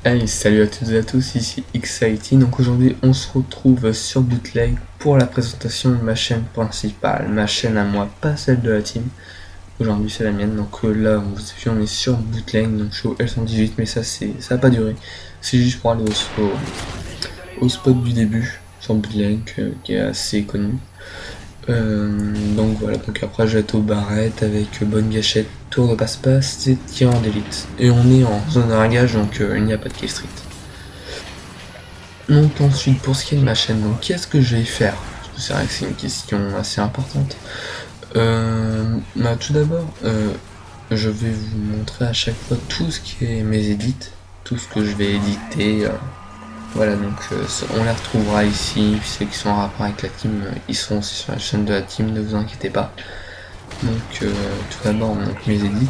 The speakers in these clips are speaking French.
Hey, salut à toutes et à tous, ici XIT. Donc aujourd'hui on se retrouve sur Bootleg pour la présentation de ma chaîne principale, ma chaîne à moi, pas celle de la team. Aujourd'hui c'est la mienne, donc là vous savez on est sur Bootleg, donc je suis au L118, mais ça va pas durer. C'est juste pour aller au spot du début sur Bootleg qui est assez connu. Donc voilà, donc après je vais être aux barrettes avec bonne gâchette, tour de passe-passe et tirant d'élite. Et on est en zone de ringage, donc il n'y a pas de kill street. Donc ensuite pour ce qui est de ma chaîne, donc qu'est-ce que je vais faire? Parce que c'est vrai que c'est une question assez importante. Tout d'abord, je vais vous montrer à chaque fois tout ce qui est mes edits, tout ce que je vais éditer. Voilà, donc on les retrouvera ici, puis ceux qui sont en rapport avec la team, ils seront aussi sur la chaîne de la team, ne vous inquiétez pas. Donc tout d'abord, mes edits,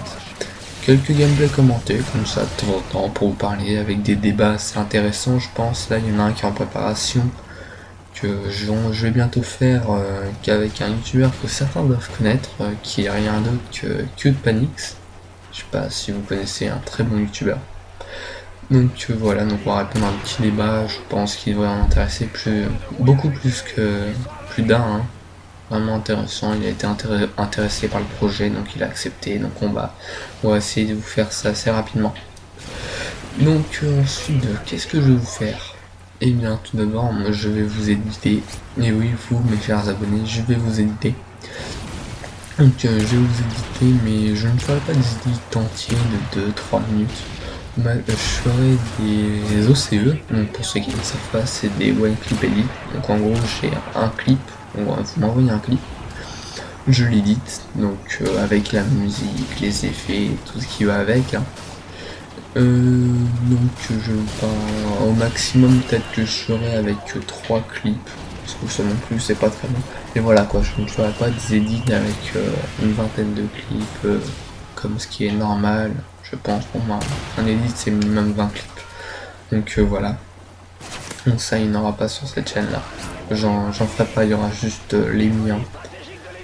quelques gameplays commentés, comme ça, de temps en temps, pour vous parler, avec des débats assez intéressants, je pense. Là, il y en a un qui est en préparation, que je vais bientôt faire, qu'avec un youtubeur que certains doivent connaître, qui est rien d'autre que Panix. Je sais pas si vous connaissez, un très bon youtubeur. Donc voilà, donc on va répondre à un petit débat, je pense qu'il devrait en intéresser beaucoup plus que plus d'un, hein. Vraiment intéressant, il a été intéressé par le projet, donc il a accepté, donc on va essayer de vous faire ça assez rapidement. Donc ensuite, qu'est-ce que je vais vous faire? Eh bien tout d'abord, je vais vous éditer, et oui vous mes chers abonnés, je vais vous éditer. Donc je vais vous éditer, mais je ne ferai pas des édits entiers de 2-3 minutes. Je ferai des OCE, donc pour ceux qui ne savent pas, c'est des one clip edit. Donc en gros, j'ai un clip, vous m'envoyez un clip, je l'édite, donc avec la musique, les effets, tout ce qui va avec. Hein. Donc je pars au maximum, peut-être que je ferai avec 3 clips, parce que ça non plus c'est pas très bon. Mais voilà quoi, je ne ferai pas des edits avec une vingtaine de clips, comme ce qui est normal. Je pense pour moi, un edit c'est minimum 20 clips. Donc voilà. Donc ça il n'y en aura pas sur cette chaîne là. J'en ferai pas, il y aura juste les miens.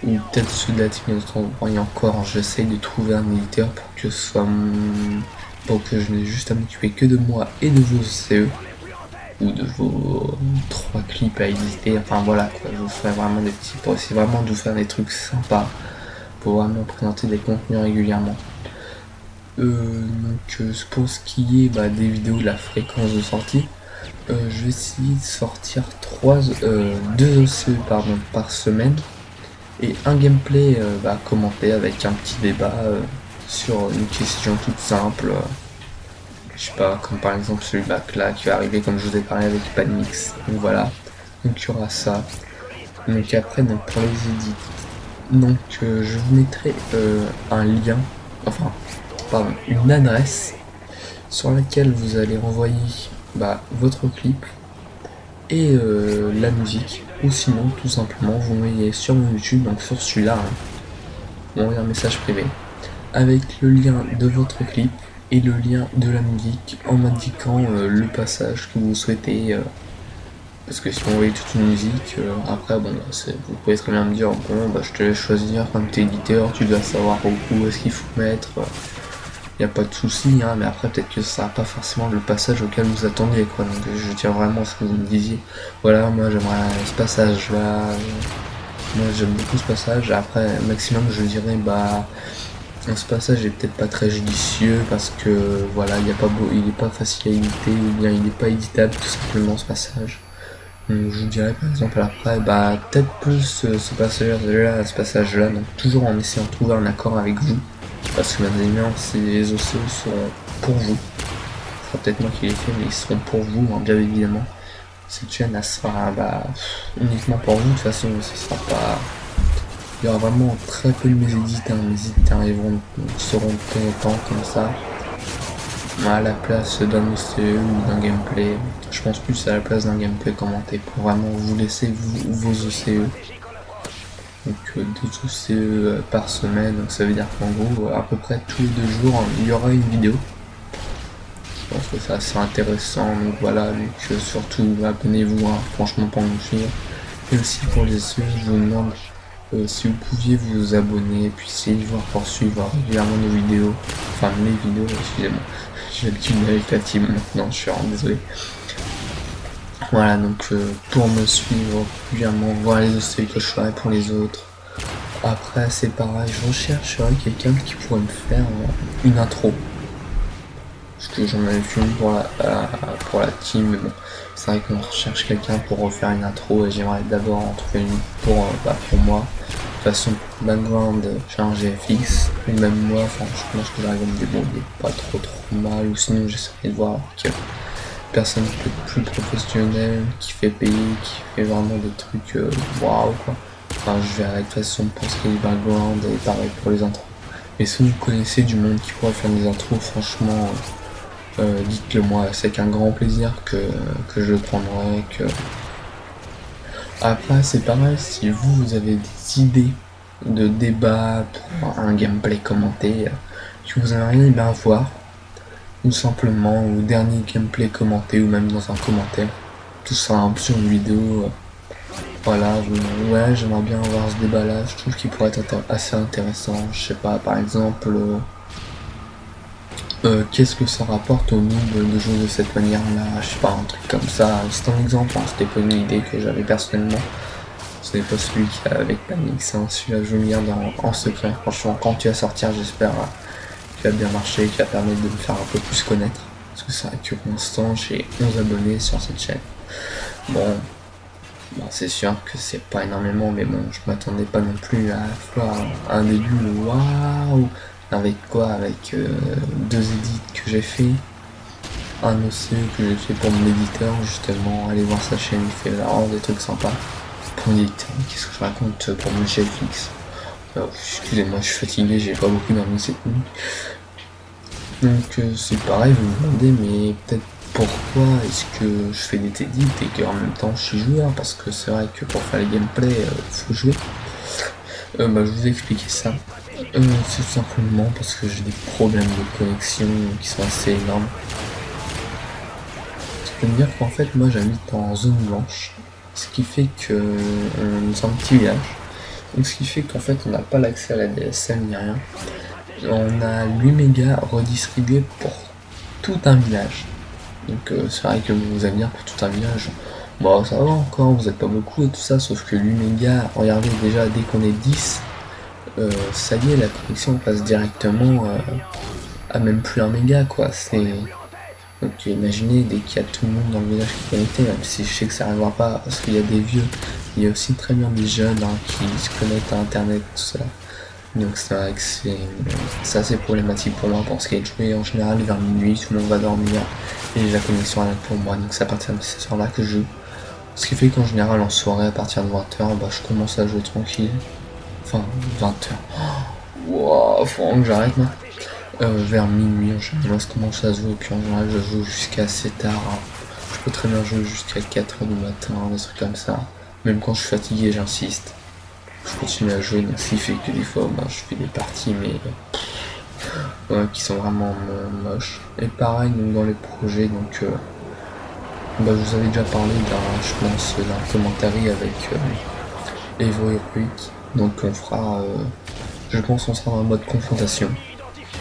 Ou peut-être ceux de la team, et encore j'essaye de trouver un éditeur pour que ce soit pour que je n'ai juste à m'occuper que de moi et de vos CE. Ou de vos 3 clips à éditer. Enfin voilà quoi, je vous ferai vraiment des petits pour essayer vraiment de vous faire des trucs sympas. Pour vraiment présenter des contenus régulièrement. Donc pour ce qui est des vidéos de la fréquence de sortie, je vais essayer de sortir 2 OCE par semaine et un gameplay commenté avec un petit débat sur une question toute simple, je sais pas, comme par exemple celui là qui va arriver comme je vous ai parlé avec Panix. Donc voilà, donc il y aura ça. Donc après pour les edits, donc je vous mettrai un lien, enfin pardon, une adresse sur laquelle vous allez renvoyer votre clip et la musique, ou sinon tout simplement vous m'envoyez sur mon YouTube, donc sur celui-là, hein, vous m'envoyez un message privé avec le lien de votre clip et le lien de la musique en m'indiquant le passage que vous souhaitez. Parce que si vous envoyez toute une musique, après bon, vous pouvez très bien me dire bon je te laisse choisir comme t'es éditeur, tu dois savoir où est-ce qu'il faut mettre. Y a pas de souci, hein, mais après peut-être que ça sera pas forcément le passage auquel vous attendiez quoi. Donc je tiens vraiment ce que vous me disiez. Voilà, moi j'aimerais ce passage là. Moi j'aime beaucoup ce passage. Après maximum je dirais ce passage est peut-être pas très judicieux parce que voilà, il est pas facile à éditer ou bien il n'est pas éditable tout simplement ce passage. Donc je vous dirais par exemple après peut-être plus ce passage là, donc toujours en essayant de trouver un accord avec vous. Parce que bien évidemment ces OCE seront pour vous. Ce sera peut-être moi qui les fais, mais ils seront pour vous, hein, bien évidemment. Cette chaîne elle sera uniquement pour vous, de toute façon ce sera pas. Il y aura vraiment très peu de mes edits, hein. Mes edits seront de temps en temps comme ça. À la place d'un OCE ou d'un gameplay. Je pense plus à la place d'un gameplay commenté pour vraiment vous laisser vos OCE. Donc 2 OCE par semaine, donc ça veut dire qu'en gros à peu près tous les 2 jours il y aura une vidéo. Je pense que c'est assez intéressant, donc voilà, donc surtout abonnez-vous, hein, franchement pour nous suivre. Et aussi pour les OCE, je vous demande Si vous pouviez vous abonner, puis suivre pour suivre régulièrement nos vidéos, enfin mes vidéos, excusez-moi, j'ai l'habitude avec la team maintenant, je suis vraiment désolé. Voilà, donc pour me suivre régulièrement, voir les OC que je ferai pour les autres. Après c'est pareil, je rechercherai quelqu'un qui pourrait me faire une intro. Parce que j'en avais fait une pour la team, mais bon, c'est vrai qu'on recherche quelqu'un pour refaire une intro et j'aimerais d'abord en trouver une pour moi. De toute façon, background, j'ai un GFX, ou même moi, enfin, je pense que j'arrive à me débrouiller pas trop mal, ou sinon j'essaierai de voir avec personne peut-être plus professionnelle, qui fait payer, qui fait vraiment des trucs waouh quoi. Enfin, je verrai de toute façon pour ce qui est du background et pareil pour les intros. Mais si vous connaissez du monde qui pourrait faire des intros, franchement, dites-le moi, c'est avec un grand plaisir que je le prendrai. Après, c'est pareil, si vous avez des idées de débat pour un gameplay commenté que vous aimeriez bien voir, ou simplement au dernier gameplay commenté, ou même dans un commentaire, tout ça sur une vidéo. Voilà, ouais, j'aimerais bien avoir ce débat là, je trouve qu'il pourrait être assez intéressant. Je sais pas, par exemple, qu'est-ce que ça rapporte au noob de jouer de cette manière là, je sais pas, un truc comme ça. C'est un exemple, hein, c'était pas une idée que j'avais personnellement. Ce n'est pas celui qui a avec Panic, c'est celui-là je veux me garder en secret. Franchement, quand tu vas sortir, j'espère qu'il va bien marcher, qu'il va permettre de me faire un peu plus connaître. Parce que c'est vrai que pour l'instant, j'ai 11 abonnés sur cette chaîne. Bon, c'est sûr que c'est pas énormément, mais bon, je m'attendais pas non plus à faire un début waouh. Avec quoi? Avec 2 édits que j'ai fait, un OC que j'ai fait pour mon éditeur, justement, allez voir sa chaîne, il fait vraiment des trucs sympas. Pour l'éditeur, qu'est-ce que je raconte pour mon GFX? Excusez-moi, je suis fatigué, j'ai pas beaucoup dormi cette nuit. Donc c'est pareil, vous me demandez, mais peut-être pourquoi est-ce que je fais des edits et qu'en même temps je suis joueur? Parce que c'est vrai que pour faire les gameplays, faut jouer. Je vous ai expliqué ça. C'est simplement parce que j'ai des problèmes de connexion qui sont assez énormes. C'est-à-dire qu'en fait, moi j'habite en zone blanche, ce qui fait que c'est un petit village. Donc ce qui fait qu'en fait on n'a pas l'accès à la DSL ni rien. On a 8 mégas redistribués pour tout un village. Donc c'est vrai que vous allez dire pour tout un village, bon ça va encore, vous êtes pas beaucoup et tout ça, sauf que 8 mégas, regardez déjà dès qu'on est 10, ça y est, la connexion passe directement à même plus 1 méga quoi. Donc imaginez, dès qu'il y a tout le monde dans le village qui est connecté, même si je sais que ça n'arrivera pas parce qu'il y a des vieux, il y a aussi très bien des jeunes qui se connectent à internet, tout ça. Donc c'est vrai que c'est assez problématique pour moi pour ce qui est de jouer en général vers minuit, tout le monde va dormir et la connexion est pour moi, donc c'est à partir de ces heures là que je joue. Ce qui fait qu'en général en soirée à partir de 20h, je commence à jouer tranquille. Enfin 20h. Wow, faut vraiment que j'arrête là. Vers minuit, en général, je commence à jouer, puis en général, je joue jusqu'à assez tard. Hein. Je peux très bien jouer jusqu'à 4h du matin, des trucs comme ça. Même quand je suis fatigué, j'insiste. Je continue à jouer, donc ce qui fait que des fois, je fais des parties, mais qui sont vraiment moches. Et pareil, donc dans les projets, donc je vous avais déjà parlé d'un commentaire avec Evo Heroic. Donc on fera, je pense qu'on sera en mode confrontation.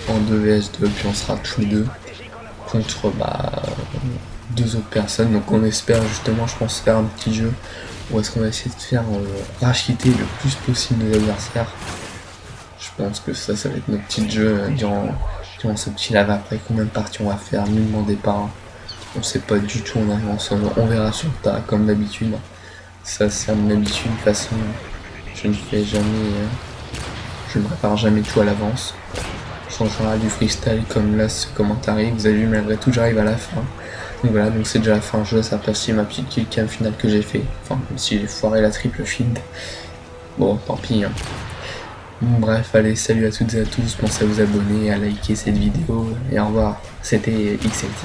En 2vs2, puis on sera tous les deux contre 2 autres personnes. Donc on espère justement, je pense, faire un petit jeu où est-ce qu'on va essayer de faire rage-quitter le plus possible nos adversaires. Je pense que ça va être notre petit jeu durant ce petit live. Après combien de parties on va faire, ne demandez pas. On sait pas du tout, on arrive ensemble, on verra sur le tas comme d'habitude. Ça c'est à mon habitude, de toute façon je ne prépare jamais tout à l'avance. En général du freestyle comme là ce commentaire, vous avez vu, malgré tout j'arrive à la fin. Donc voilà, donc c'est déjà la fin, je laisse apprécier ma petite killcam finale que j'ai fait. Enfin, même si j'ai foiré la triple feed. Bon, tant pis. Hein. Bon, bref, allez, salut à toutes et à tous, pensez à vous abonner, à liker cette vidéo, et au revoir. C'était XLT.